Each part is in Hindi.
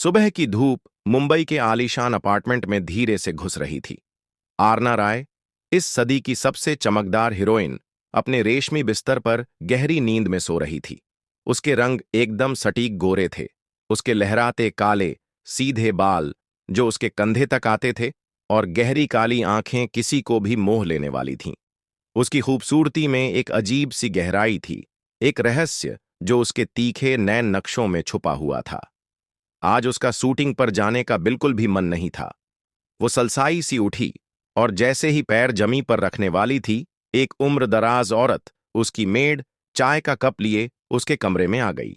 सुबह की धूप मुंबई के आलीशान अपार्टमेंट में धीरे से घुस रही थी। आरना राय, इस सदी की सबसे चमकदार हीरोइन, अपने रेशमी बिस्तर पर गहरी नींद में सो रही थी। उसके रंग एकदम सटीक गोरे थे। उसके लहराते काले सीधे बाल जो उसके कंधे तक आते थे और गहरी काली आंखें किसी को भी मोह लेने वाली थीं। उसकी खूबसूरती में एक अजीब सी गहराई थी, एक रहस्य जो उसके तीखे नैन नक्शों में छुपा हुआ था। आज उसका शूटिंग पर जाने का बिल्कुल भी मन नहीं था। वो सलसाई सी उठी और जैसे ही पैर जमी पर रखने वाली थी, एक उम्रदराज औरत, उसकी मेड, चाय का कप लिए उसके कमरे में आ गई।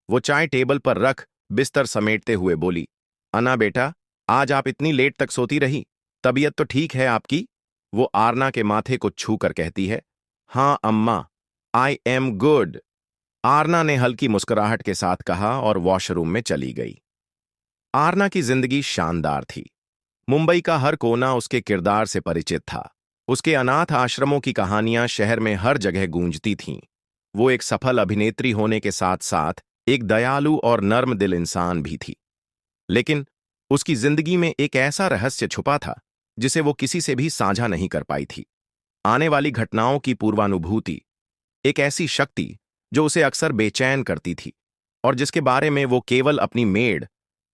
वो चाय टेबल पर रख बिस्तर समेटते हुए बोली, अना बेटा, आज आप इतनी लेट तक सोती रही? तबीयत तो ठीक है आपकी? वो आरना के माथे को छू कर कहती है। हाँ अम्मा, आई एम गुड। आरना ने हल्की मुस्कुराहट के साथ कहा और वॉशरूम में चली गई। आरना की जिंदगी शानदार थी। मुंबई का हर कोना उसके किरदार से परिचित था। उसके अनाथ आश्रमों की कहानियां शहर में हर जगह गूंजती थीं। वो एक सफल अभिनेत्री होने के साथ साथ एक दयालु और नर्म दिल इंसान भी थी। लेकिन उसकी जिंदगी में एक ऐसा रहस्य छुपा था जिसे वो किसी से भी साझा नहीं कर पाई थी। आने वाली घटनाओं की पूर्वानुभूति, एक ऐसी शक्ति जो उसे अक्सर बेचैन करती थी और जिसके बारे में वो केवल अपनी मेड,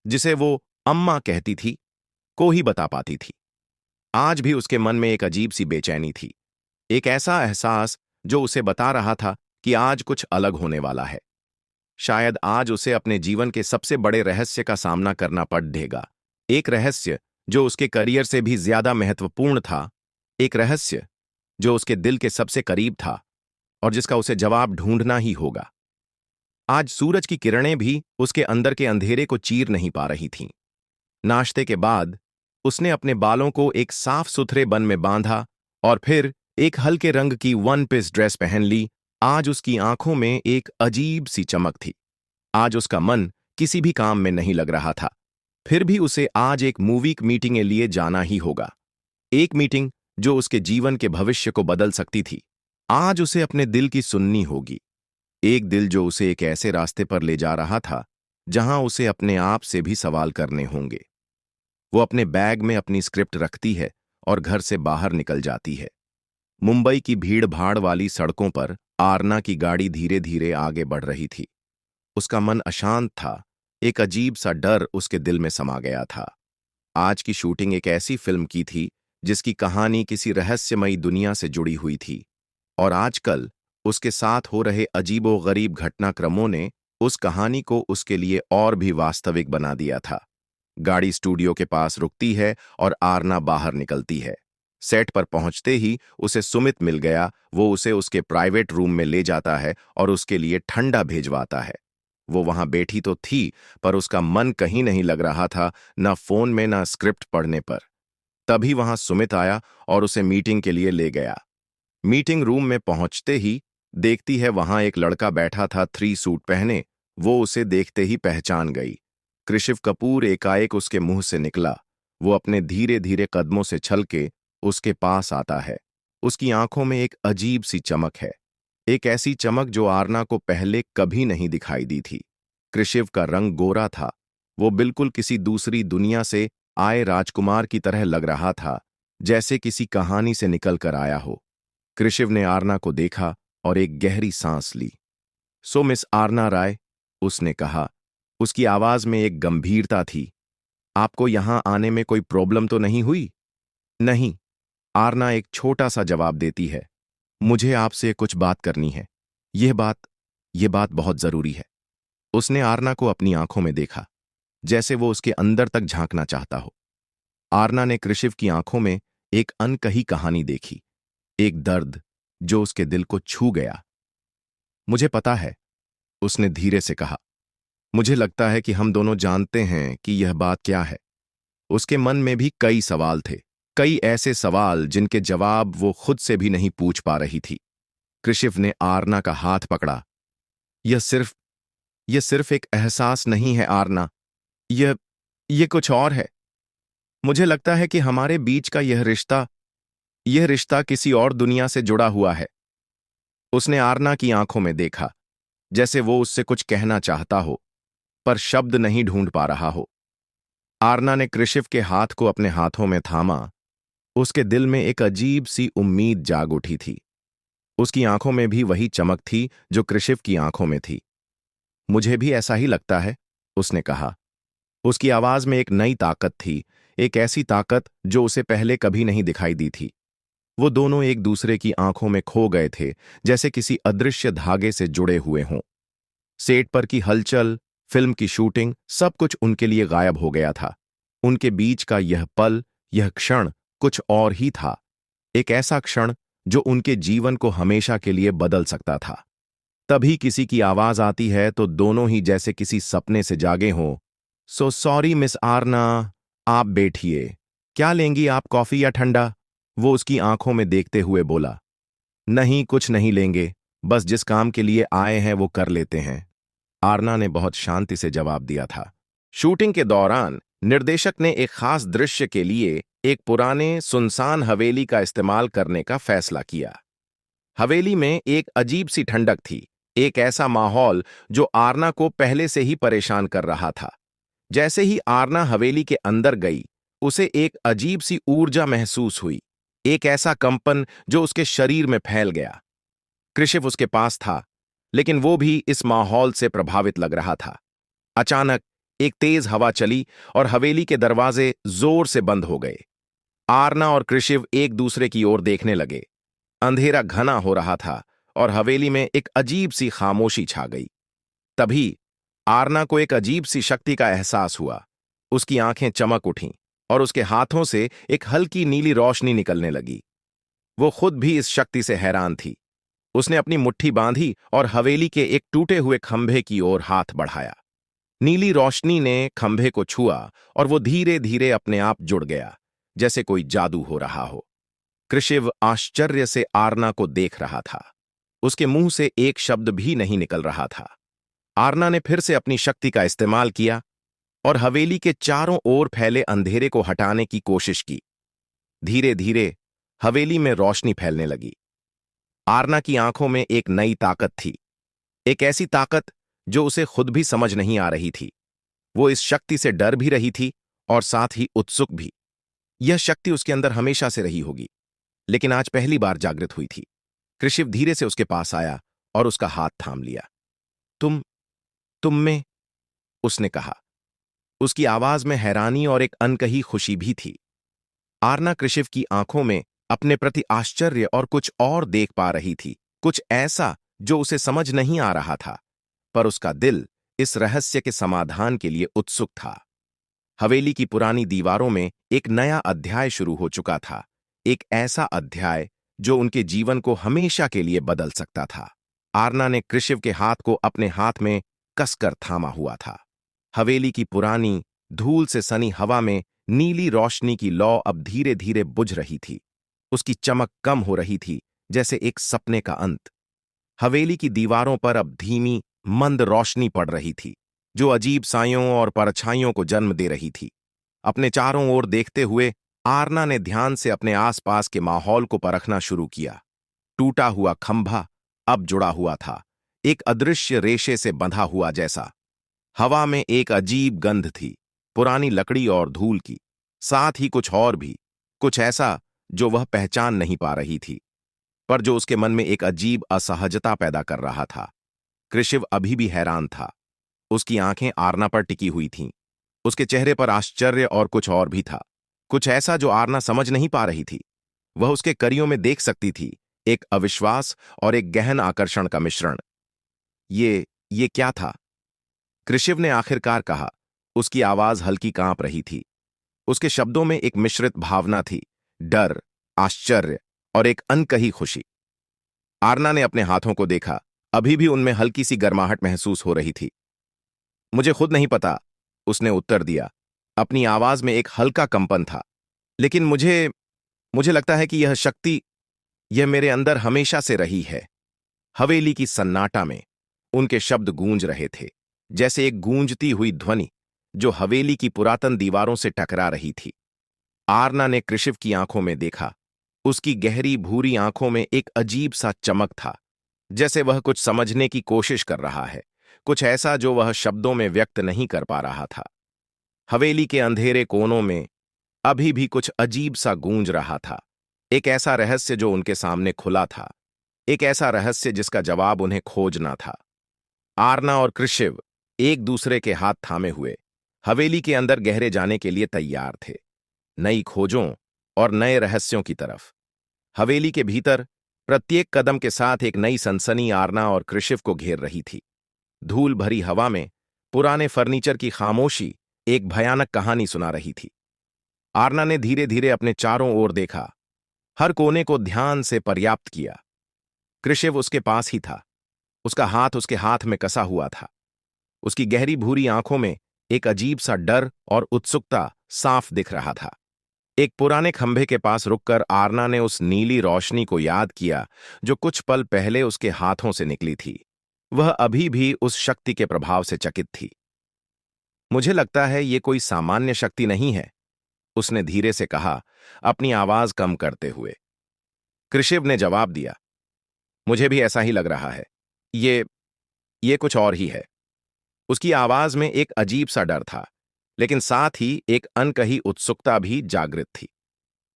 जिसे वो अम्मा कहती थी, को ही बता पाती थी। आज भी उसके मन में एक अजीब सी बेचैनी थी, एक ऐसा एहसास जो उसे बता रहा था कि आज कुछ अलग होने वाला है। शायद आज उसे अपने जीवन के सबसे बड़े रहस्य का सामना करना पड़ेगा। एक रहस्य जो उसके करियर से भी ज्यादा महत्वपूर्ण था, एक रहस्य जो उसके दिल के सबसे करीब था और जिसका उसे जवाब ढूंढना ही होगा। आज सूरज की किरणें भी उसके अंदर के अंधेरे को चीर नहीं पा रही थीं। नाश्ते के बाद उसने अपने बालों को एक साफ सुथरे बन में बांधा और फिर एक हल्के रंग की वन पीस ड्रेस पहन ली। आज उसकी आंखों में एक अजीब सी चमक थी। आज उसका मन किसी भी काम में नहीं लग रहा था। फिर भी उसे आज एक मूवी मीटिंग के लिए जाना ही होगा। एक मीटिंग जो उसके जीवन के भविष्य को बदल सकती थी। आज उसे अपने दिल की सुननी होगी। एक दिल जो उसे एक ऐसे रास्ते पर ले जा रहा था जहां उसे अपने आप से भी सवाल करने होंगे। वो अपने बैग में अपनी स्क्रिप्ट रखती है और घर से बाहर निकल जाती है। मुंबई की भीड़ भाड़ वाली सड़कों पर आरना की गाड़ी धीरे धीरे आगे बढ़ रही थी। उसका मन अशांत था। एक अजीब सा डर उसके दिल में समा गया था। आज की शूटिंग एक ऐसी फिल्म की थी जिसकी कहानी किसी रहस्यमयी दुनिया से जुड़ी हुई थी और आजकल उसके साथ हो रहे अजीबोगरीब घटनाक्रमों ने उस कहानी को उसके लिए और भी वास्तविक बना दिया था। गाड़ी स्टूडियो के पास रुकती है और आरना बाहर निकलती है। सेट पर पहुंचते ही उसे सुमित मिल गया। वो उसे उसके प्राइवेट रूम में ले जाता है और उसके लिए ठंडा भेजवाता है। वो वहां बैठी तो थी, पर उसका मन कहीं नहीं लग रहा था, ना फोन में ना स्क्रिप्ट पढ़ने पर। तभी वहां सुमित आया और उसे मीटिंग के लिए ले गया। मीटिंग रूम में पहुंचते ही देखती है वहां एक लड़का बैठा था, 3 सूट पहने। वो उसे देखते ही पहचान गई। कृषिव कपूर एकाएक उसके मुंह से निकला। वो अपने धीरे धीरे कदमों से छल के उसके पास आता है। उसकी आंखों में एक अजीब सी चमक है, एक ऐसी चमक जो आरना को पहले कभी नहीं दिखाई दी थी। कृषिव का रंग गोरा था। वो बिल्कुल किसी दूसरी दुनिया से आए राजकुमार की तरह लग रहा था, जैसे किसी कहानी से निकल कर आया हो। कृषिव ने आरना को देखा और एक गहरी सांस ली। सो मिस आरना राय, उसने कहा। उसकी आवाज में एक गंभीरता थी। आपको यहां आने में कोई प्रॉब्लम तो नहीं हुई? नहीं, आरना एक छोटा सा जवाब देती है। मुझे आपसे कुछ बात करनी है। यह बात बहुत जरूरी है। उसने आरना को अपनी आंखों में देखा, जैसे वो उसके अंदर तक झांकना चाहता हो। आरना ने कृषिव की आंखों में एक अनकही कहानी देखी, एक दर्द जो उसके दिल को छू गया। मुझे पता है, उसने धीरे से कहा। मुझे लगता है कि हम दोनों जानते हैं कि यह बात क्या है। उसके मन में भी कई सवाल थे, कई ऐसे सवाल जिनके जवाब वो खुद से भी नहीं पूछ पा रही थी। कृषिव ने आरना का हाथ पकड़ा। यह सिर्फ यह सिर्फ एक एहसास नहीं है आरना, यह यह कुछ और है। मुझे लगता है कि हमारे बीच का यह रिश्ता किसी और दुनिया से जुड़ा हुआ है। उसने आरना की आंखों में देखा, जैसे वो उससे कुछ कहना चाहता हो, पर शब्द नहीं ढूंढ पा रहा हो। आरना ने कृषिव के हाथ को अपने हाथों में थामा। उसके दिल में एक अजीब सी उम्मीद जाग उठी थी। उसकी आंखों में भी वही चमक थी जो कृषिव की आंखों में थी। मुझे भी ऐसा ही लगता है, उसने कहा। उसकी आवाज में एक नई ताकत थी, एक ऐसी ताकत जो उसे पहले कभी नहीं दिखाई दी थी। वो दोनों एक दूसरे की आंखों में खो गए थे, जैसे किसी अदृश्य धागे से जुड़े हुए हों। सेट पर की हलचल, फिल्म की शूटिंग, सब कुछ उनके लिए गायब हो गया था। उनके बीच का यह पल, यह क्षण कुछ और ही था। एक ऐसा क्षण जो उनके जीवन को हमेशा के लिए बदल सकता था। तभी किसी की आवाज आती है तो दोनों ही जैसे किसी सपने से जागे हों। सो सॉरी मिस आरना, आप बैठिए। क्या लेंगी आप, कॉफी या ठंडा? वो उसकी आंखों में देखते हुए बोला। नहीं, कुछ नहीं लेंगे, बस जिस काम के लिए आए हैं वो कर लेते हैं, आरना ने बहुत शांति से जवाब दिया था। शूटिंग के दौरान निर्देशक ने एक खास दृश्य के लिए एक पुराने सुनसान हवेली का इस्तेमाल करने का फैसला किया। हवेली में एक अजीब सी ठंडक थी, एक ऐसा माहौल जो आरना को पहले से ही परेशान कर रहा था। जैसे ही आरना हवेली के अंदर गई, उसे एक अजीब सी ऊर्जा महसूस हुई, एक ऐसा कंपन जो उसके शरीर में फैल गया। कृषिव उसके पास था, लेकिन वो भी इस माहौल से प्रभावित लग रहा था। अचानक एक तेज हवा चली और हवेली के दरवाजे जोर से बंद हो गए। आरना और कृषिव एक दूसरे की ओर देखने लगे। अंधेरा घना हो रहा था और हवेली में एक अजीब सी खामोशी छा गई। तभी आरना को एक अजीब सी शक्ति का एहसास हुआ। उसकी आंखें चमक उठीं और उसके हाथों से एक हल्की नीली रोशनी निकलने लगी। वो खुद भी इस शक्ति से हैरान थी। उसने अपनी मुट्ठी बांधी और हवेली के एक टूटे हुए खंभे की ओर हाथ बढ़ाया। नीली रोशनी ने खंभे को छुआ और वो धीरे धीरे अपने आप जुड़ गया, जैसे कोई जादू हो रहा हो। कृषिव आश्चर्य से आरना को देख रहा था। उसके मुंह से एक शब्द भी नहीं निकल रहा था। आरना ने फिर से अपनी शक्ति का इस्तेमाल किया और हवेली के चारों ओर फैले अंधेरे को हटाने की कोशिश की। धीरे धीरे हवेली में रोशनी फैलने लगी। आरना की आंखों में एक नई ताकत थी, एक ऐसी ताकत जो उसे खुद भी समझ नहीं आ रही थी। वो इस शक्ति से डर भी रही थी और साथ ही उत्सुक भी। यह शक्ति उसके अंदर हमेशा से रही होगी, लेकिन आज पहली बार जागृत हुई थी। कृषिव धीरे से उसके पास आया और उसका हाथ थाम लिया। तुम में, उसने कहा। उसकी आवाज में हैरानी और एक अनकही खुशी भी थी। आरना कृषिव की आंखों में अपने प्रति आश्चर्य और कुछ और देख पा रही थी, कुछ ऐसा जो उसे समझ नहीं आ रहा था, पर उसका दिल इस रहस्य के समाधान के लिए उत्सुक था। हवेली की पुरानी दीवारों में एक नया अध्याय शुरू हो चुका था, एक ऐसा अध्याय जो उनके जीवन को हमेशा के लिए बदल सकता था। आरना ने कृषिव के हाथ को अपने हाथ में कसकर थामा हुआ था। हवेली की पुरानी धूल से सनी हवा में नीली रोशनी की लौ अब धीरे धीरे बुझ रही थी। उसकी चमक कम हो रही थी, जैसे एक सपने का अंत। हवेली की दीवारों पर अब धीमी मंद रोशनी पड़ रही थी, जो अजीब सायों और परछाइयों को जन्म दे रही थी। अपने चारों ओर देखते हुए आरना ने ध्यान से अपने आसपास के माहौल को परखना शुरू किया। टूटा हुआ खंभा अब जुड़ा हुआ था, एक अदृश्य रेशे से बंधा हुआ जैसा। हवा में एक अजीब गंध थी, पुरानी लकड़ी और धूल की, साथ ही कुछ और भी, कुछ ऐसा जो वह पहचान नहीं पा रही थी, पर जो उसके मन में एक अजीब असहजता पैदा कर रहा था। कृषिव अभी भी हैरान था। उसकी आंखें आरना पर टिकी हुई थीं। उसके चेहरे पर आश्चर्य और कुछ और भी था, कुछ ऐसा जो आरना समझ नहीं पा रही थी। वह उसके करियों में देख सकती थी, एक अविश्वास और एक गहन आकर्षण का मिश्रण। ये क्या था? कृषिव ने आखिरकार कहा। उसकी आवाज हल्की कांप रही थी। उसके शब्दों में एक मिश्रित भावना थी, डर, आश्चर्य और एक अनकही खुशी। आरना ने अपने हाथों को देखा, अभी भी उनमें हल्की सी गर्माहट महसूस हो रही थी। मुझे खुद नहीं पता, उसने उत्तर दिया। अपनी आवाज में एक हल्का कंपन था। लेकिन मुझे लगता है कि यह शक्ति, यह मेरे अंदर हमेशा से रही है। हवेली की सन्नाटा में उनके शब्द गूंज रहे थे, जैसे एक गूंजती हुई ध्वनि जो हवेली की पुरातन दीवारों से टकरा रही थी। आरना ने कृषिव की आंखों में देखा। उसकी गहरी भूरी आंखों में एक अजीब सा चमक था, जैसे वह कुछ समझने की कोशिश कर रहा है, कुछ ऐसा जो वह शब्दों में व्यक्त नहीं कर पा रहा था। हवेली के अंधेरे कोनों में अभी भी कुछ अजीब सा गूंज रहा था। एक ऐसा रहस्य जो उनके सामने खुला था, एक ऐसा रहस्य जिसका जवाब उन्हें खोजना था। आरना और कृशिव एक दूसरे के हाथ थामे हुए हवेली के अंदर गहरे जाने के लिए तैयार थे, नई खोजों और नए रहस्यों की तरफ। हवेली के भीतर प्रत्येक कदम के साथ एक नई सनसनी आरना और कृशिव को घेर रही थी। धूल भरी हवा में पुराने फर्नीचर की खामोशी एक भयानक कहानी सुना रही थी। आरना ने धीरे धीरे अपने चारों ओर देखा, हर कोने को ध्यान से पर्याप्त किया। कृशिव उसके पास ही था, उसका हाथ उसके हाथ में कसा हुआ था। उसकी गहरी भूरी आंखों में एक अजीब सा डर और उत्सुकता साफ दिख रहा था। एक पुराने खंभे के पास रुककर आरना ने उस नीली रोशनी को याद किया जो कुछ पल पहले उसके हाथों से निकली थी। वह अभी भी उस शक्ति के प्रभाव से चकित थी। मुझे लगता है ये कोई सामान्य शक्ति नहीं है, उसने धीरे से कहा, अपनी आवाज कम करते हुए। कृशिव ने जवाब दिया, मुझे भी ऐसा ही लग रहा है। ये ये कुछ और ही है। उसकी आवाज में एक अजीब सा डर था, लेकिन साथ ही एक अनकही उत्सुकता भी जागृत थी।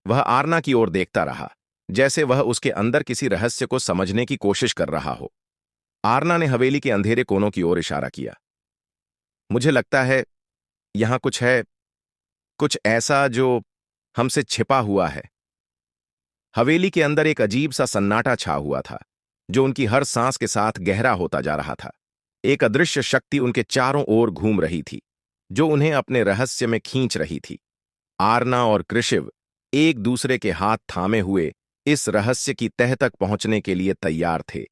वह आरना की ओर देखता रहा, जैसे वह उसके अंदर किसी रहस्य को समझने की कोशिश कर रहा हो। आरना ने हवेली के अंधेरे कोनों की ओर इशारा किया। मुझे लगता है यहां कुछ है, कुछ ऐसा जो हमसे छिपा हुआ है। हवेली के अंदर एक अजीब सा सन्नाटा छा हुआ था, जो उनकी हर सांस के साथ गहरा होता जा रहा था। एक अदृश्य शक्ति उनके चारों ओर घूम रही थी, जो उन्हें अपने रहस्य में खींच रही थी। आरना और कृशिव एक दूसरे के हाथ थामे हुए इस रहस्य की तह तक पहुंचने के लिए तैयार थे,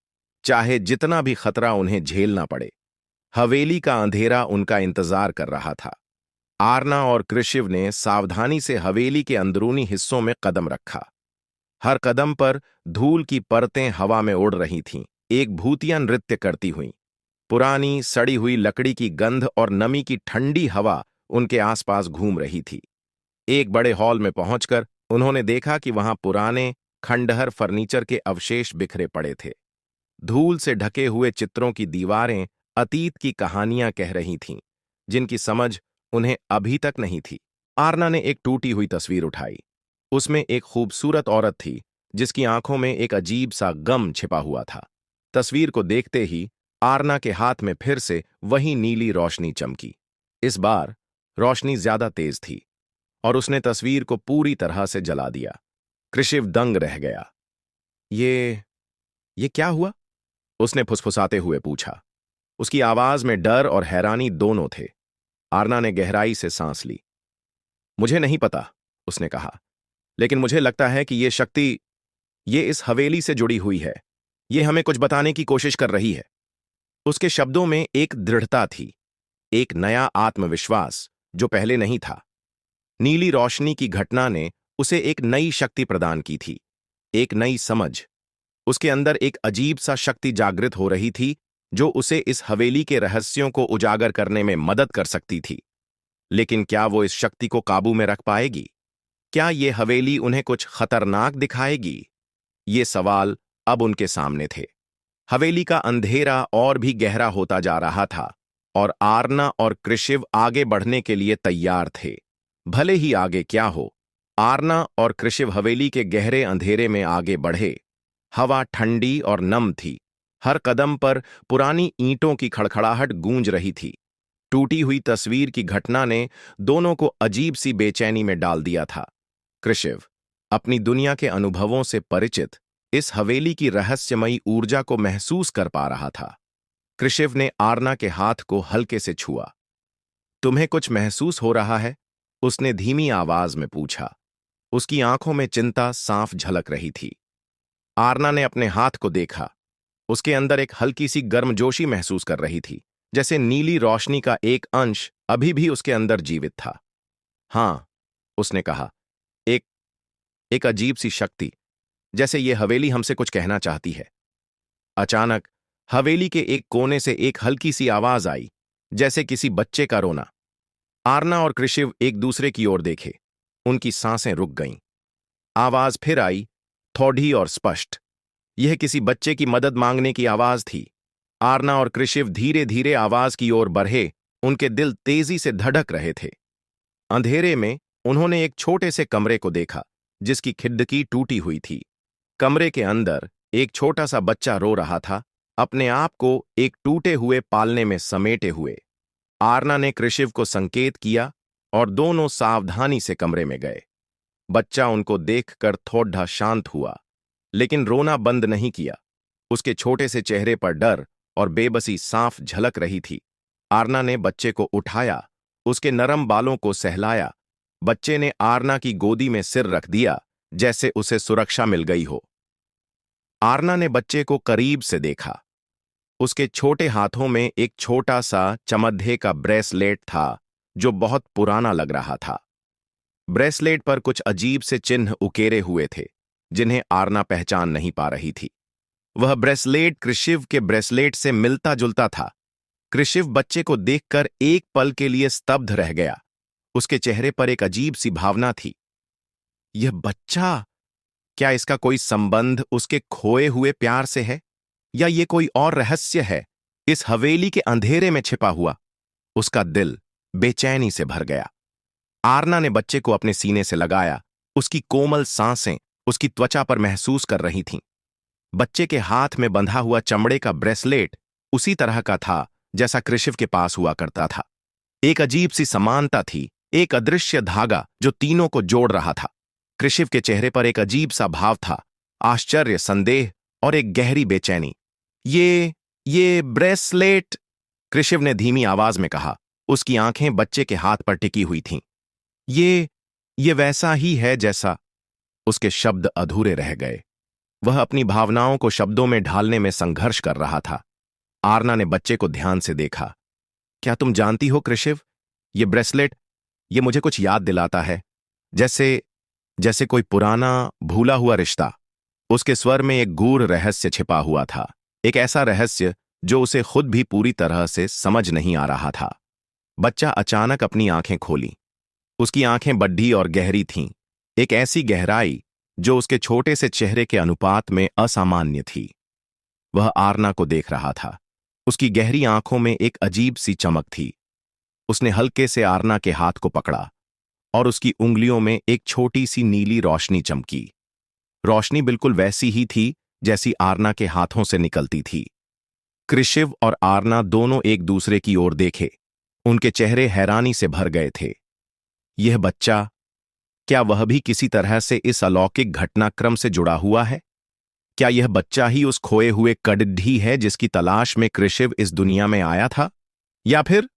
चाहे जितना भी खतरा उन्हें झेलना पड़े। हवेली का अंधेरा उनका इंतजार कर रहा था। आरना और कृशिव ने सावधानी से हवेली के अंदरूनी हिस्सों में कदम रखा। हर कदम पर धूल की परतें हवा में उड़ रही थीं, एक भूतिया नृत्य करती हुईं। पुरानी सड़ी हुई लकड़ी की गंध और नमी की ठंडी हवा उनके आसपास घूम रही थी। एक बड़े हॉल में पहुंचकर उन्होंने देखा कि वहां पुराने खंडहर फर्नीचर के अवशेष बिखरे पड़े थे। धूल से ढके हुए चित्रों की दीवारें अतीत की कहानियां कह रही थीं, जिनकी समझ उन्हें अभी तक नहीं थी। आरना ने एक टूटी हुई तस्वीर उठाई। उसमें एक खूबसूरत औरत थी, जिसकी आंखों में एक अजीब सा गम छिपा हुआ था। तस्वीर को देखते ही आरना के हाथ में फिर से वही नीली रोशनी चमकी। इस बार रोशनी ज्यादा तेज थी और उसने तस्वीर को पूरी तरह से जला दिया। कृशिव दंग रह गया। ये क्या हुआ? उसने फुसफुसाते हुए पूछा। उसकी आवाज में डर और हैरानी दोनों थे। आरना ने गहराई से सांस ली। मुझे नहीं पता, उसने कहा, लेकिन मुझे लगता है कि ये शक्ति, ये इस हवेली से जुड़ी हुई है। ये हमें कुछ बताने की कोशिश कर रही है। उसके शब्दों में एक दृढ़ता थी, एक नया आत्मविश्वास जो पहले नहीं था। नीली रोशनी की घटना ने उसे एक नई शक्ति प्रदान की थी, एक नई समझ। उसके अंदर एक अजीब सा शक्ति जागृत हो रही थी, जो उसे इस हवेली के रहस्यों को उजागर करने में मदद कर सकती थी। लेकिन क्या वो इस शक्ति को काबू में रख पाएगी? क्या ये हवेली उन्हें कुछ खतरनाक दिखाएगी? ये सवाल अब उनके सामने थे। हवेली का अंधेरा और भी गहरा होता जा रहा था और आरना और कृशिव आगे बढ़ने के लिए तैयार थे। भले ही आगे क्या हो, आरना और कृशिव हवेली के गहरे अंधेरे में आगे बढ़े। हवा ठंडी और नम थी। हर कदम पर पुरानी ईंटों की खड़खड़ाहट गूंज रही थी। टूटी हुई तस्वीर की घटना ने दोनों को अजीब सी बेचैनी में डाल दिया था। कृशिव, अपनी दुनिया के अनुभवों से परिचित, इस हवेली की रहस्यमयी ऊर्जा को महसूस कर पा रहा था। कृशिव ने आरना के हाथ को हल्के से छुआ। तुम्हें कुछ महसूस हो रहा है? उसने धीमी आवाज में पूछा। उसकी आंखों में चिंता साफ झलक रही थी। आरना ने अपने हाथ को देखा। उसके अंदर एक हल्की सी गर्मजोशी महसूस कर रही थी, जैसे नीली रोशनी का एक अंश अभी भी उसके अंदर जीवित था। हां, उसने कहा, एक एक अजीब सी शक्ति, जैसे ये हवेली हमसे कुछ कहना चाहती है। अचानक हवेली के एक कोने से एक हल्की सी आवाज आई, जैसे किसी बच्चे का रोना। आरना और कृशिव एक दूसरे की ओर देखे। उनकी सांसें रुक गईं। आवाज फिर आई, थोड़ी और स्पष्ट। यह किसी बच्चे की मदद मांगने की आवाज थी। आरना और कृशिव धीरे धीरे आवाज की ओर बढ़े। उनके दिल तेजी से धड़क रहे थे। अंधेरे में उन्होंने एक छोटे से कमरे को देखा जिसकी खिड़की टूटी हुई थी। कमरे के अंदर एक छोटा सा बच्चा रो रहा था, अपने आप को एक टूटे हुए पालने में समेटे हुए। आरना ने कृषिव को संकेत किया और दोनों सावधानी से कमरे में गए। बच्चा उनको देखकर थोड़ा शांत हुआ, लेकिन रोना बंद नहीं किया। उसके छोटे से चेहरे पर डर और बेबसी साफ झलक रही थी। आरना ने बच्चे को उठाया, उसके नरम बालों को सहलाया। बच्चे ने आरना की गोदी में सिर रख दिया, जैसे उसे सुरक्षा मिल गई हो। आरना ने बच्चे को करीब से देखा। उसके छोटे हाथों में एक छोटा सा चमद्धे का ब्रेसलेट था, जो बहुत पुराना लग रहा था। ब्रेसलेट पर कुछ अजीब से चिन्ह उकेरे हुए थे, जिन्हें आरना पहचान नहीं पा रही थी। वह ब्रेसलेट कृषिव के ब्रेसलेट से मिलता जुलता था। कृषिव बच्चे को देखकर एक पल के लिए स्तब्ध रह गया। उसके चेहरे पर एक अजीब सी भावना थी। यह बच्चा, क्या इसका कोई संबंध उसके खोए हुए प्यार से है, या ये कोई और रहस्य है इस हवेली के अंधेरे में छिपा हुआ? उसका दिल बेचैनी से भर गया। आरना ने बच्चे को अपने सीने से लगाया। उसकी कोमल सांसें उसकी त्वचा पर महसूस कर रही थीं। बच्चे के हाथ में बंधा हुआ चमड़े का ब्रेसलेट उसी तरह का था जैसा कृषिव के पास हुआ करता था। एक अजीब सी समानता थी, एक अदृश्य धागा जो तीनों को जोड़ रहा था। कृषिव के चेहरे पर एक अजीब सा भाव था, आश्चर्य, संदेह और एक गहरी बेचैनी। ये ब्रेसलेट, कृषिव ने धीमी आवाज में कहा। उसकी आंखें बच्चे के हाथ पर टिकी हुई थीं। ये वैसा ही है जैसा। उसके शब्द अधूरे रह गए। वह अपनी भावनाओं को शब्दों में ढालने में संघर्ष कर रहा था। आरना ने बच्चे को ध्यान से देखा। क्या तुम जानती हो कृषिव, ये ब्रेसलेट, ये मुझे कुछ याद दिलाता है, जैसे कोई पुराना भूला हुआ रिश्ता। उसके स्वर में एक गूढ़ रहस्य छिपा हुआ था, एक ऐसा रहस्य जो उसे खुद भी पूरी तरह से समझ नहीं आ रहा था। बच्चा अचानक अपनी आंखें खोली। उसकी आंखें बड्ढी और गहरी थीं, एक ऐसी गहराई जो उसके छोटे से चेहरे के अनुपात में असामान्य थी। वह आरना को देख रहा था। उसकी गहरी आंखों में एक अजीब सी चमक थी। उसने हल्के से आरना के हाथ को पकड़ा और उसकी उंगलियों में एक छोटी सी नीली रोशनी चमकी। रोशनी बिल्कुल वैसी ही थी जैसी आरना के हाथों से निकलती थी। कृषिव और आरना दोनों एक दूसरे की ओर देखे। उनके चेहरे हैरानी से भर गए थे। यह बच्चा, क्या वह भी किसी तरह से इस अलौकिक घटनाक्रम से जुड़ा हुआ है? क्या यह बच्चा ही उस खोए हुए कड़ढी है जिसकी तलाश में कृषिव इस दुनिया में आया था? या फिर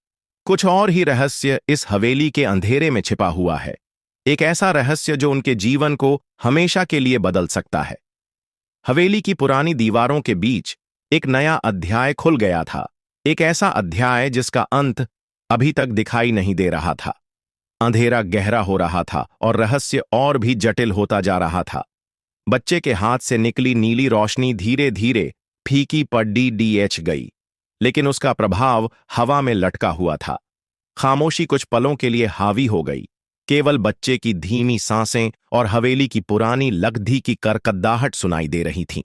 कुछ और ही रहस्य इस हवेली के अंधेरे में छिपा हुआ है, एक ऐसा रहस्य जो उनके जीवन को हमेशा के लिए बदल सकता है? हवेली की पुरानी दीवारों के बीच एक नया अध्याय खुल गया था, एक ऐसा अध्याय जिसका अंत अभी तक दिखाई नहीं दे रहा था। अंधेरा गहरा हो रहा था और रहस्य और भी जटिल होता जा रहा था। बच्चे के हाथ से निकली नीली रोशनी धीरे धीरे फीकी पड़ती डीएच गई, लेकिन उसका प्रभाव हवा में लटका हुआ था। खामोशी कुछ पलों के लिए हावी हो गई। केवल बच्चे की धीमी सांसें और हवेली की पुरानी लगधी की करकद्दाहट सुनाई दे रही थीं।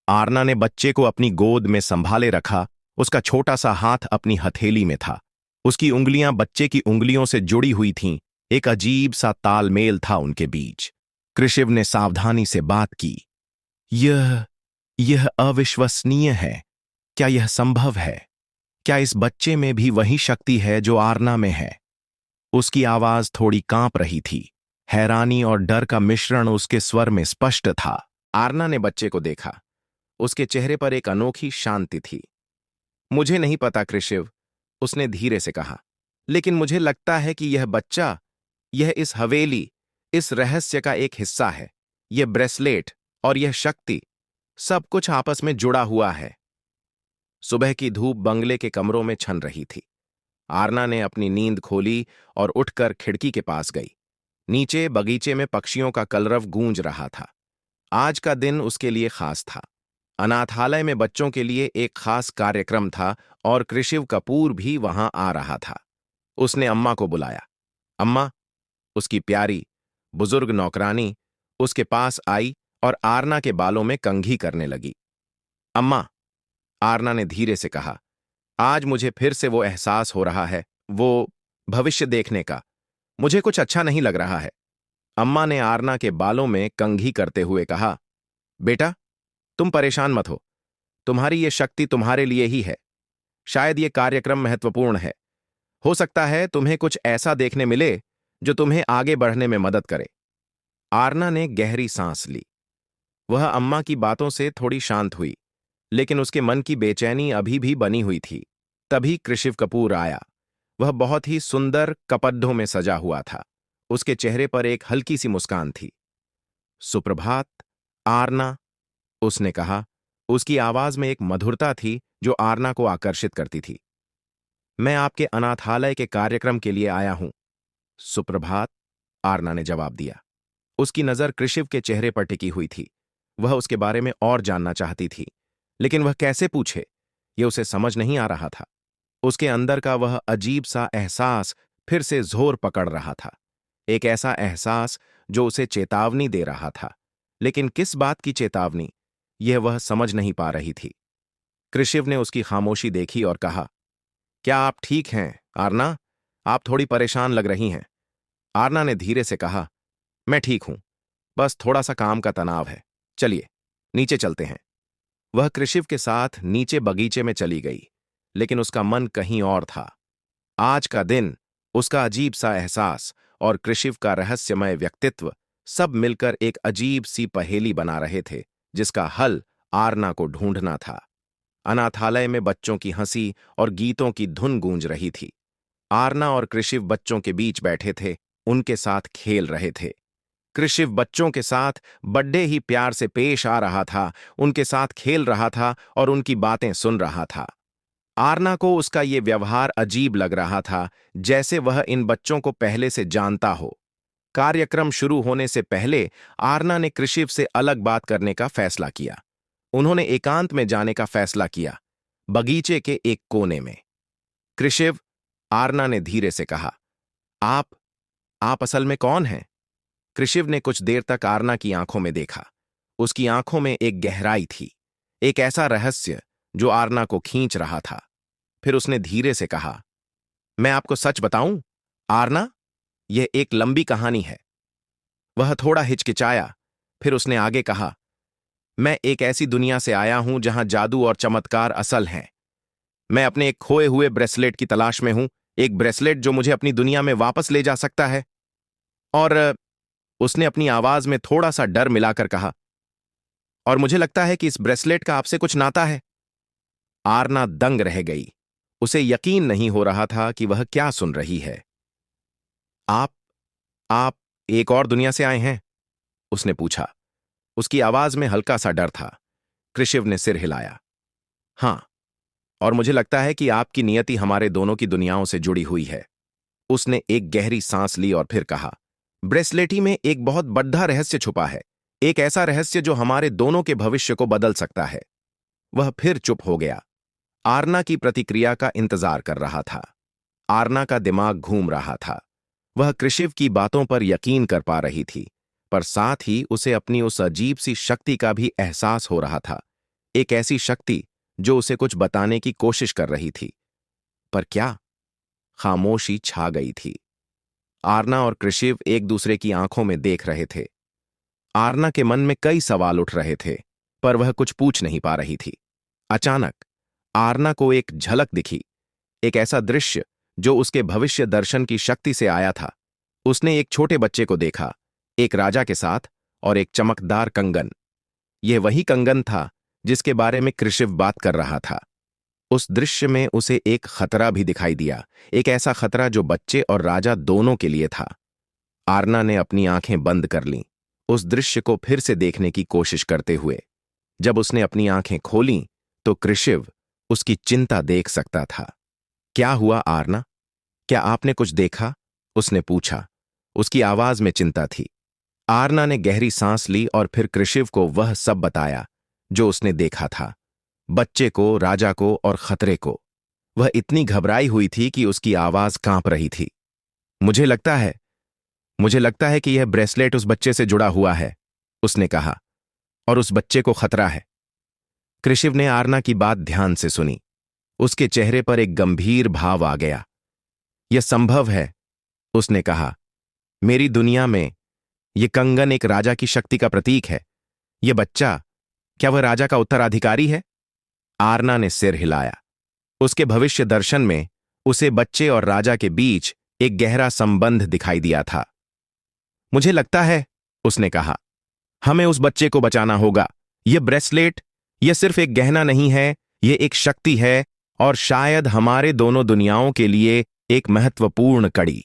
आरना ने बच्चे को अपनी गोद में संभाले रखा। उसका छोटा सा हाथ अपनी हथेली में था। उसकी उंगलियां बच्चे की उंगलियों से जुड़ी हुई थीं। एक अजीब सा तालमेल था उनके बीच। कृषिव ने सावधानी से बात की। यह अविश्वसनीय है। क्या यह संभव है? क्या इस बच्चे में भी वही शक्ति है जो आरना में है? उसकी आवाज थोड़ी कांप रही थी। हैरानी और डर का मिश्रण उसके स्वर में स्पष्ट था। आरना ने बच्चे को देखा। उसके चेहरे पर एक अनोखी शांति थी। मुझे नहीं पता कृषिव, उसने धीरे से कहा, लेकिन मुझे लगता है कि यह बच्चा, यह इस हवेली, इस रहस्य का एक हिस्सा है। यह ब्रेसलेट और यह शक्ति, सब कुछ आपस में जुड़ा हुआ है। सुबह की धूप बंगले के कमरों में छन रही थी। आरना ने अपनी नींद खोली और उठकर खिड़की के पास गई। नीचे बगीचे में पक्षियों का कलरव गूंज रहा था। आज का दिन उसके लिए खास था। अनाथालय में बच्चों के लिए एक खास कार्यक्रम था और कृषिव कपूर भी वहां आ रहा था। उसने अम्मा को बुलाया। अम्मा, उसकी प्यारी बुजुर्ग नौकरानी उसके पास आई और आरना के बालों में कंघी करने लगी। अम्मा, आरना ने धीरे से कहा, आज मुझे फिर से वो एहसास हो रहा है, वो भविष्य देखने का। मुझे कुछ अच्छा नहीं लग रहा है। अम्मा ने आरना के बालों में कंघी करते हुए कहा, बेटा, तुम परेशान मत हो। तुम्हारी ये शक्ति तुम्हारे लिए ही है। शायद ये कार्यक्रम महत्वपूर्ण है। हो सकता है तुम्हें कुछ ऐसा देखने मिले जो तुम्हें आगे बढ़ने में मदद करे। आरना ने गहरी सांस ली। वह अम्मा की बातों से थोड़ी शांत हुई, लेकिन उसके मन की बेचैनी अभी भी बनी हुई थी। तभी कृषिव कपूर आया। वह बहुत ही सुंदर कपड़ों में सजा हुआ था। उसके चेहरे पर एक हल्की सी मुस्कान थी। सुप्रभात, आरना, उसने कहा। उसकी आवाज में एक मधुरता थी जो आरना को आकर्षित करती थी। मैं आपके अनाथालय के कार्यक्रम के लिए आया हूं। सुप्रभात, आरना ने जवाब दिया। उसकी नजर कृषिव के चेहरे पर टिकी हुई थी। वह उसके बारे में और जानना चाहती थी, लेकिन वह कैसे पूछे, यह उसे समझ नहीं आ रहा था। उसके अंदर का वह अजीब सा एहसास फिर से जोर पकड़ रहा था। एक ऐसा एहसास जो उसे चेतावनी दे रहा था, लेकिन किस बात की चेतावनी, यह वह समझ नहीं पा रही थी। कृषिव ने उसकी खामोशी देखी और कहा, क्या आप ठीक हैं, आरना? आप थोड़ी परेशान लग रही हैं। आरना ने धीरे से कहा, मैं ठीक हूं, बस थोड़ा सा काम का तनाव है। चलिए, नीचे चलते हैं। वह कृषिव के साथ नीचे बगीचे में चली गई, लेकिन उसका मन कहीं और था। आज का दिन, उसका अजीब सा एहसास और कृषिव का रहस्यमय व्यक्तित्व सब मिलकर एक अजीब सी पहेली बना रहे थे, जिसका हल आरना को ढूंढना था। अनाथालय में बच्चों की हंसी और गीतों की धुन गूंज रही थी। आरना और कृषिव बच्चों के बीच बैठे थे, उनके साथ खेल रहे थे। कृषिव बच्चों के साथ बड्डे ही प्यार से पेश आ रहा था, उनके साथ खेल रहा था और उनकी बातें सुन रहा था। आरना को उसका ये व्यवहार अजीब लग रहा था, जैसे वह इन बच्चों को पहले से जानता हो। कार्यक्रम शुरू होने से पहले आरना ने कृषिव से अलग बात करने का फैसला किया। उन्होंने एकांत में जाने का फैसला किया, बगीचे के एक कोने में। कृषिव, आरना ने धीरे से कहा, आप आप असल में कौन हैं? कृषिव ने कुछ देर तक आरना की आंखों में देखा। उसकी आंखों में एक गहराई थी, एक ऐसा रहस्य जो आरना को खींच रहा था। फिर उसने धीरे से कहा, मैं आपको सच बताऊं, आरना, यह एक लंबी कहानी है। वह थोड़ा हिचकिचाया, फिर उसने आगे कहा, मैं एक ऐसी दुनिया से आया हूं जहां जादू और चमत्कार असल हैं। मैं अपने एक खोए हुए ब्रेसलेट की तलाश में हूं, एक ब्रेसलेट जो मुझे अपनी दुनिया में वापस ले जा सकता है। और उसने अपनी आवाज में थोड़ा सा डर मिलाकर कहा, और मुझे लगता है कि इस ब्रेसलेट का आपसे कुछ नाता है। आरना दंग रह गई। उसे यकीन नहीं हो रहा था कि वह क्या सुन रही है। आप आप एक और दुनिया से आए हैं? उसने पूछा। उसकी आवाज में हल्का सा डर था। कृषिव ने सिर हिलाया। हां, और मुझे लगता है कि आपकी नियति हमारे दोनों की दुनियाओं से जुड़ी हुई है। उसने एक गहरी सांस ली और फिर कहा, ब्रेसलेटी में एक बहुत बड़ा रहस्य छुपा है, एक ऐसा रहस्य जो हमारे दोनों के भविष्य को बदल सकता है। वह फिर चुप हो गया। आरना की प्रतिक्रिया का इंतजार कर रहा था। आरना का दिमाग घूम रहा था। वह कृषिव की बातों पर यकीन कर पा रही थी, पर साथ ही उसे अपनी उस अजीब सी शक्ति का भी एहसास हो रहा था, एक ऐसी शक्ति जो उसे कुछ बताने की कोशिश कर रही थी। पर क्या? खामोशी छा गई थी। आरना और कृषिव एक दूसरे की आंखों में देख रहे थे। आरना के मन में कई सवाल उठ रहे थे, पर वह कुछ पूछ नहीं पा रही थी। अचानक आरना को एक झलक दिखी, एक ऐसा दृश्य जो उसके भविष्य दर्शन की शक्ति से आया था। उसने एक छोटे बच्चे को देखा, एक राजा के साथ, और एक चमकदार कंगन। यह वही कंगन था जिसके बारे में कृषिव बात कर रहा था। उस दृश्य में उसे एक खतरा भी दिखाई दिया, एक ऐसा खतरा जो बच्चे और राजा दोनों के लिए था। आरना ने अपनी आंखें बंद कर लीं, उस दृश्य को फिर से देखने की कोशिश करते हुए। जब उसने अपनी आंखें खोलीं, तो कृषिव उसकी चिंता देख सकता था। क्या हुआ आरना? क्या आपने कुछ देखा? उसने पूछा। उसकी आवाज में चिंता थी। आरना ने गहरी सांस ली और फिर कृषिव को वह सब बताया जो उसने देखा था, बच्चे को, राजा को और खतरे को। वह इतनी घबराई हुई थी कि उसकी आवाज कांप रही थी। मुझे लगता है कि यह ब्रेसलेट उस बच्चे से जुड़ा हुआ है, उसने कहा, और उस बच्चे को खतरा है। कृषिव ने आरना की बात ध्यान से सुनी। उसके चेहरे पर एक गंभीर भाव आ गया। यह संभव है, उसने कहा, मेरी दुनिया में ये कंगन एक राजा की शक्ति का प्रतीक है। ये बच्चा, क्या वह राजा का उत्तराधिकारी है? आरना ने सिर हिलाया। उसके भविष्य दर्शन में उसे बच्चे और राजा के बीच एक गहरा संबंध दिखाई दिया था। मुझे लगता है, उसने कहा, हमें उस बच्चे को बचाना होगा। यह ब्रेसलेट, यह सिर्फ एक गहना नहीं है, यह एक शक्ति है और शायद हमारे दोनों दुनियाओं के लिए एक महत्वपूर्ण कड़ी।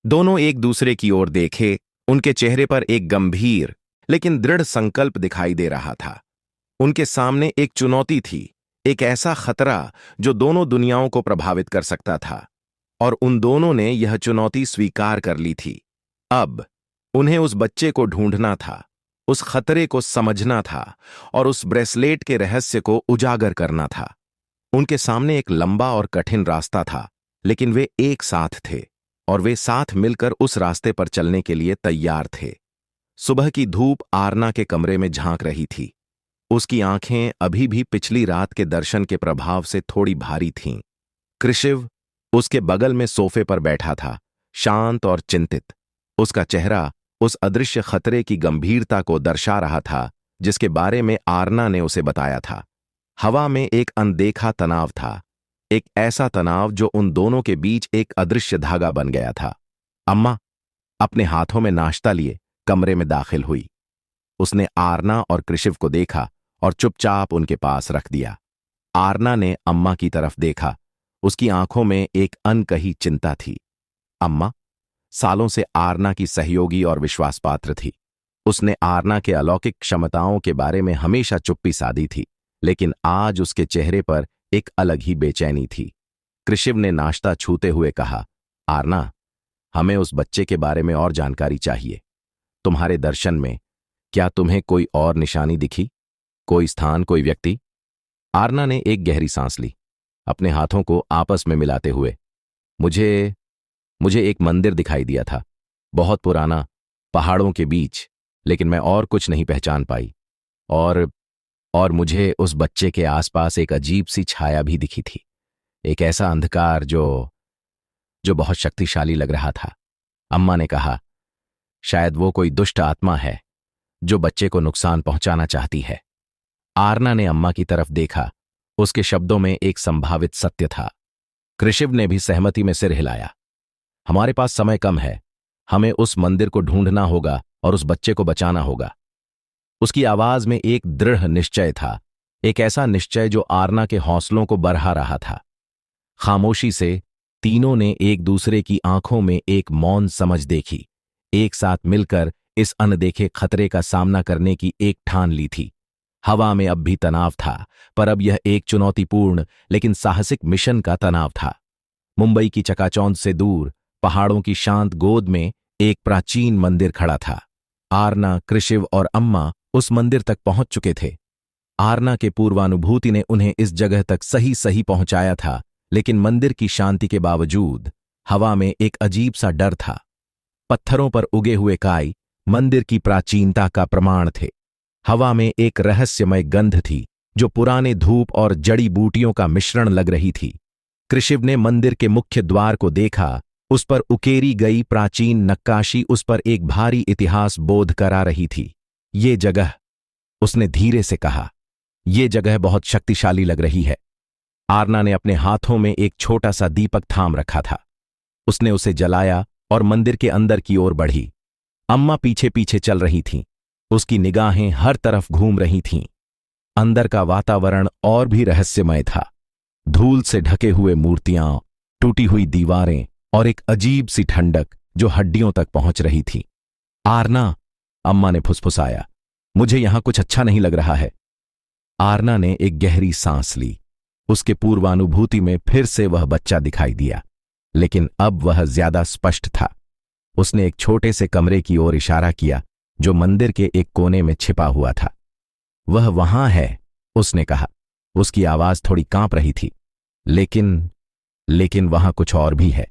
दोनों एक दूसरे की ओर देखे। उनके चेहरे पर एक गंभीर लेकिन दृढ़ संकल्प दिखाई दे रहा था। उनके सामने एक चुनौती थी, एक ऐसा खतरा जो दोनों दुनियाओं को प्रभावित कर सकता था, और उन दोनों ने यह चुनौती स्वीकार कर ली थी। अब उन्हें उस बच्चे को ढूंढना था, उस खतरे को समझना था और उस ब्रेसलेट के रहस्य को उजागर करना था। उनके सामने एक लंबा और कठिन रास्ता था, लेकिन वे एक साथ थे और वे साथ मिलकर उस रास्ते पर चलने के लिए तैयार थे। सुबह की धूप आरना के कमरे में झांक रही थी। उसकी आंखें अभी भी पिछली रात के दर्शन के प्रभाव से थोड़ी भारी थीं। कृषिव उसके बगल में सोफे पर बैठा था, शांत और चिंतित। उसका चेहरा उस अदृश्य खतरे की गंभीरता को दर्शा रहा था जिसके बारे में आरना ने उसे बताया था। हवा में एक अनदेखा तनाव था, एक ऐसा तनाव जो उन दोनों के बीच एक अदृश्य धागा बन गया था। अम्मा अपने हाथों में नाश्ता लिए कमरे में दाखिल हुई। उसने आरना और कृषिव को देखा और चुपचाप उनके पास रख दिया। आरना ने अम्मा की तरफ देखा। उसकी आंखों में एक अनकही चिंता थी। अम्मा सालों से आरना की सहयोगी और विश्वासपात्र थी। उसने आरना के अलौकिक क्षमताओं के बारे में हमेशा चुप्पी साधी थी, लेकिन आज उसके चेहरे पर एक अलग ही बेचैनी थी। कृषिव ने नाश्ता छूते हुए कहा, आरना, हमें उस बच्चे के बारे में और जानकारी चाहिए। तुम्हारे दर्शन में क्या तुम्हें कोई और निशानी दिखी? कोई स्थान, कोई व्यक्ति? आरना ने एक गहरी सांस ली, अपने हाथों को आपस में मिलाते हुए। मुझे एक मंदिर दिखाई दिया था, बहुत पुराना, पहाड़ों के बीच, लेकिन मैं और कुछ नहीं पहचान पाई। और मुझे उस बच्चे के आसपास एक अजीब सी छाया भी दिखी थी, एक ऐसा अंधकार जो बहुत शक्तिशाली लग रहा था। अम्मा ने कहा, शायद वो कोई दुष्ट आत्मा है जो बच्चे को नुकसान पहुंचाना चाहती है। आरना ने अम्मा की तरफ देखा। उसके शब्दों में एक संभावित सत्य था। कृषिव ने भी सहमति में सिर हिलाया। हमारे पास समय कम है, हमें उस मंदिर को ढूंढना होगा और उस बच्चे को बचाना होगा। उसकी आवाज में एक दृढ़ निश्चय था, एक ऐसा निश्चय जो आरना के हौसलों को बढ़ा रहा था। खामोशी से तीनों ने एक दूसरे की आंखों में एक मौन समझ देखी। एक साथ मिलकर इस अनदेखे खतरे का सामना करने की एक ठान ली थी। हवा में अब भी तनाव था, पर अब यह एक चुनौतीपूर्ण लेकिन साहसिक मिशन का तनाव था। मुंबई की चकाचौंध से दूर पहाड़ों की शांत गोद में एक प्राचीन मंदिर खड़ा था। आरना, कृषिव और अम्मा उस मंदिर तक पहुंच चुके थे। आरना के पूर्वानुभूति ने उन्हें इस जगह तक सही पहुंचाया था, लेकिन मंदिर की शांति के बावजूद हवा में एक अजीब सा डर था। पत्थरों पर उगे हुए काई मंदिर की प्राचीनता का प्रमाण थे। हवा में एक रहस्यमय गंध थी जो पुराने धूप और जड़ी बूटियों का मिश्रण लग रही थी। कृषिव ने मंदिर के मुख्य द्वार को देखा। उस पर उकेरी गई प्राचीन नक्काशी उस पर एक भारी इतिहास बोध करा रही थी। ये जगह, उसने धीरे से कहा, ये जगह बहुत शक्तिशाली लग रही है। आरना ने अपने हाथों में एक छोटा सा दीपक थाम रखा था। उसने उसे जलाया और मंदिर के अंदर की ओर बढ़ी। अम्मा पीछे पीछे चल रही थीं। उसकी निगाहें हर तरफ घूम रही थीं। अंदर का वातावरण और भी रहस्यमय था। धूल से ढके हुए मूर्तियां, टूटी हुई दीवारें और एक अजीब सी ठंडक जो हड्डियों तक पहुंच रही थी। आरना, अम्मा ने फुसफुसाया, मुझे यहां कुछ अच्छा नहीं लग रहा है। आरना ने एक गहरी सांस ली। उसके पूर्वानुभूति में फिर से वह बच्चा दिखाई दिया, लेकिन अब वह ज्यादा स्पष्ट था। उसने एक छोटे से कमरे की ओर इशारा किया जो मंदिर के एक कोने में छिपा हुआ था। वह वहां है, उसने कहा। उसकी आवाज थोड़ी कांप रही थी। लेकिन वहां कुछ और भी है।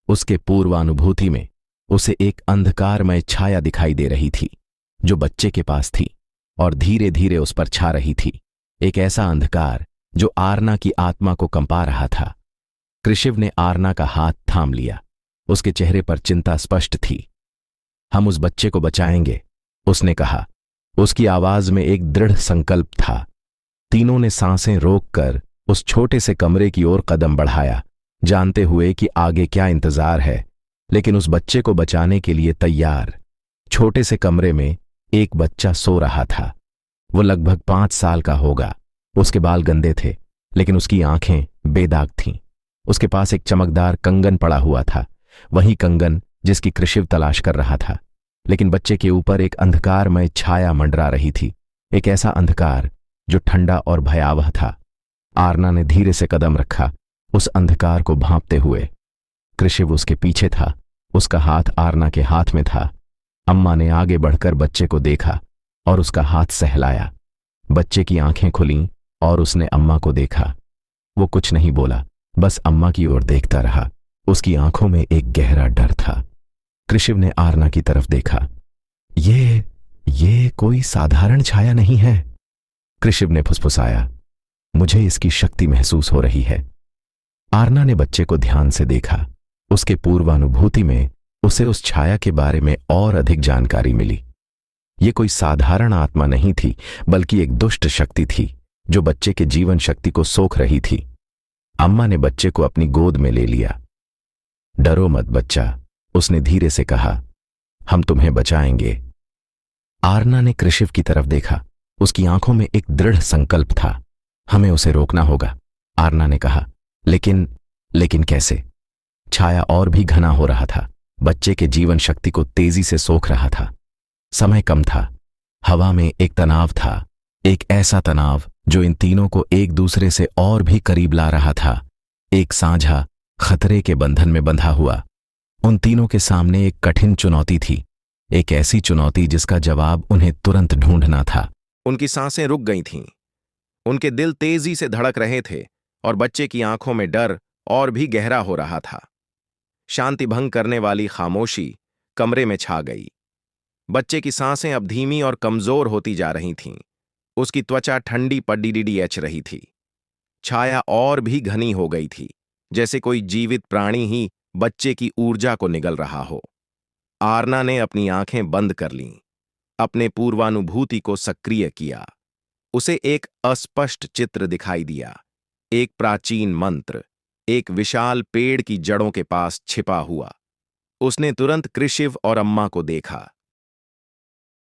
उसके पूर्वानुभूति में उसे एक अंधकारमय छाया दिखाई दे रही थी जो बच्चे के पास थी और धीरे धीरे उस पर छा रही थी। एक ऐसा अंधकार जो आरना की आत्मा को कंपा रहा था। कृषिव ने आरना का हाथ थाम लिया। उसके चेहरे पर चिंता स्पष्ट थी। हम उस बच्चे को बचाएंगे, उसने कहा। उसकी आवाज में एक दृढ़ संकल्प था। तीनों ने सांसें रोककर उस छोटे से कमरे की ओर कदम बढ़ाया, जानते हुए कि आगे क्या इंतजार है, लेकिन उस बच्चे को बचाने के लिए तैयार। छोटे से कमरे में एक बच्चा सो रहा था। वो लगभग 5 साल का होगा। उसके बाल गंदे थे, लेकिन उसकी आंखें बेदाग थीं। उसके पास एक चमकदार कंगन पड़ा हुआ था, वही कंगन जिसकी कृषिव तलाश कर रहा था। लेकिन बच्चे के ऊपर एक अंधकारमय छाया मंडरा रही थी, एक ऐसा अंधकार जो ठंडा और भयावह था। आरना ने धीरे से कदम रखा, उस अंधकार को भांपते हुए। कृषिव उसके पीछे था, उसका हाथ आरना के हाथ में था। अम्मा ने आगे बढ़कर बच्चे को देखा और उसका हाथ सहलाया। बच्चे की आंखें खुलीं और उसने अम्मा को देखा। वो कुछ नहीं बोला, बस अम्मा की ओर देखता रहा। उसकी आंखों में एक गहरा डर था। कृषिव ने आरना की तरफ देखा। ये कोई साधारण छाया नहीं है, कृषिव ने फुसफुसाया। मुझे इसकी शक्ति महसूस हो रही है। आरना ने बच्चे को ध्यान से देखा। उसके पूर्वानुभूति में उसे उस छाया के बारे में और अधिक जानकारी मिली। ये कोई साधारण आत्मा नहीं थी, बल्कि एक दुष्ट शक्ति थी जो बच्चे के जीवन शक्ति को सोख रही थी। अम्मा ने बच्चे को अपनी गोद में ले लिया। डरो मत बच्चा, उसने धीरे से कहा, हम तुम्हें बचाएंगे। आरना ने कृषिव की तरफ देखा। उसकी आंखों में एक दृढ़ संकल्प था। हमें उसे रोकना होगा, आरना ने कहा। लेकिन कैसे? छाया और भी घना हो रहा था, बच्चे के जीवन शक्ति को तेजी से सोख रहा था। समय कम था। हवा में एक तनाव था, एक ऐसा तनाव जो इन तीनों को एक दूसरे से और भी करीब ला रहा था। एक साझा खतरे के बंधन में बंधा हुआ। उन तीनों के सामने एक कठिन चुनौती थी, एक ऐसी चुनौती जिसका जवाब उन्हें तुरंत ढूंढना था। उनकी सांसें रुक गई थीं, उनके दिल तेजी से धड़क रहे थे और बच्चे की आंखों में डर और भी गहरा हो रहा था। शांति भंग करने वाली खामोशी कमरे में छा गई। बच्चे की सांसें अब धीमी और कमजोर होती जा रही थीं। उसकी त्वचा ठंडी पड़ी एच रही थी। छाया और भी घनी हो गई थी, जैसे कोई जीवित प्राणी ही बच्चे की ऊर्जा को निगल रहा हो। आरना ने अपनी आंखें बंद कर लीं, अपने पूर्वानुभूति को सक्रिय किया। उसे एक अस्पष्ट चित्र दिखाई दिया, एक प्राचीन मंत्र, एक विशाल पेड़ की जड़ों के पास छिपा हुआ। उसने तुरंत कृषिव और अम्मा को देखा।